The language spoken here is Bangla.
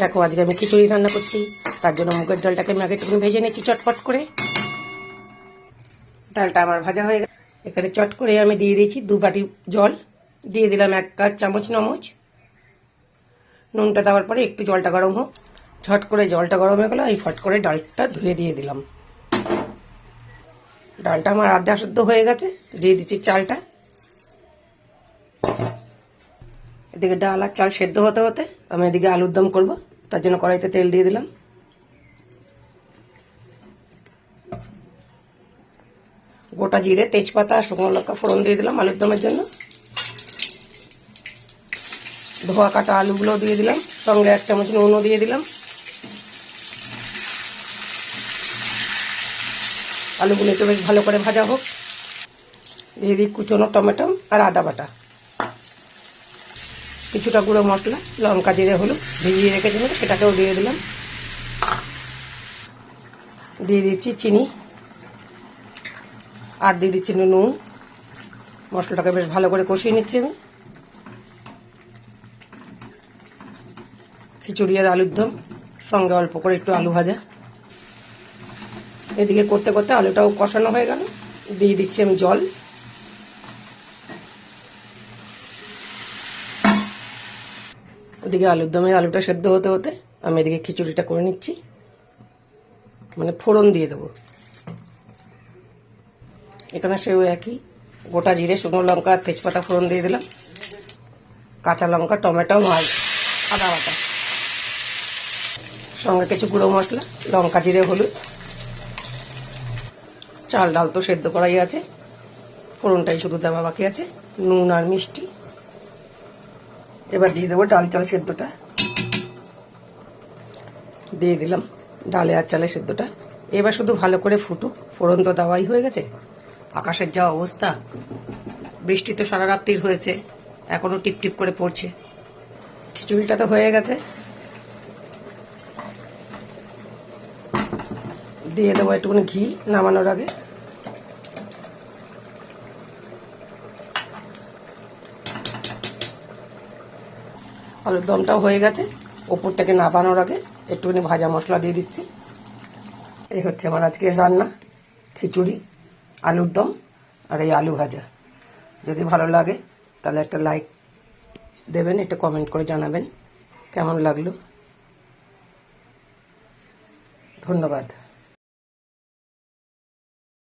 দেখো আজকে আমি খিচুড়ি রান্না করছি। তার জন্য মুগের ডালটাকে আমি আগে একটু ভেজে নিচ্ছি চটপট করে। ডালটা আমার ভাজা হয়ে গেছে। এখানে চট করে আমি দিয়ে দিয়েছি 2 বাটি জল, দিয়ে দিলাম 1 চামচ নমচ। নুনটা দেওয়ার পরে একটু জলটা গরম হোক। ঝট করে জলটা গরম হয়ে গেল, এই ফট করে ডালটা ধুয়ে দিয়ে দিলাম। ডালটা আমার আধা সেদ্ধ হয়ে গেছে, দিয়ে দিচ্ছি চালটা। এদিকে ডাল আর চাল সেদ্ধ হতে হতে আমি এদিকে আলুর দম করব। তার জন্য কড়াইতে তেল দিয়ে দিলাম। গোটা জিরে, তেজপাতা, শুকনো লঙ্কা ফোড়ন দিয়ে দিলাম আলুর দমের জন্য। ধোয়া কাটা আলুগুলো দিয়ে দিলাম, সঙ্গে 1 চামচ নুনও দিয়ে দিলাম। আলুগুলো একটু বেশ ভালো করে ভাজা হোক। দিয়ে দিই কুচনো টমেটো আর আদা বাটা, কিছুটা গুঁড়ো মশলা, লঙ্কা, জিরে, হলুদ ভিজিয়ে রেখেছিলাম সেটাকেও দিয়ে দিলাম। দিয়ে দিচ্ছি চিনি আর দিয়ে দিচ্ছি নুন। মশলাটাকে বেশ ভালো করে কষিয়ে নিচ্ছি আমি। খিচুড়ি আর আলুর দম, সঙ্গে অল্প করে একটু আলু ভাজা। এদিকে করতে করতে আলুটাও কষানো হয়ে গেল। দিয়ে দিচ্ছি আমি জল। ওদিকে আলুর দমে আলুটা সেদ্ধ হতে হতে আমি এদিকে খিচুড়িটা করে নিচ্ছি, মানে ফোড়ন দিয়ে দেবো। এখানে সেও একই, গোটা জিরে, শুকনো লঙ্কা, তেজপাতা ফোড়ন দিয়ে দিলাম। কাঁচা লঙ্কা, টমেটো, মাছ, আদা বাটা, সঙ্গে কিছু গুঁড়ো মশলা, লঙ্কা, জিরে, হলুদ। চাল ডাল তো সেদ্ধ করাই আছে, ফোড়নটাই শুধু দেওয়া বাকি আছে, নুন আর মিষ্টি। এবার দিয়ে দেবো ডাল চাল সেদ্ধটা। দিয়ে দিলাম ডালে আর চালে সেদ্ধটা। এবার শুধু ভালো করে ফুটুক। ফোড়ন তো দেওয়াই হয়ে গেছে। আকাশের যা অবস্থা, বৃষ্টি তো সারা রাত্রির হয়েছে, এখনো টিপ টিপ করে পড়ছে। খিচুড়িটা তো হয়ে গেছে। দিয়ে দেবো একটুখানি ঘি নামানোর আগে। আলুর দমটাও হয়ে গেছে। ওপর থেকে নামানোর আগে একটুখানি ভাজা মশলা দিয়ে দিচ্ছি। এই হচ্ছে আমার আজকের রান্না, খিচুড়ি, আলুর দম আর এই আলু ভাজা। যদি ভালো লাগে তাহলে একটা লাইক দেবেন, একটা কমেন্ট করে জানাবেন কেমন লাগলো। ধন্যবাদ।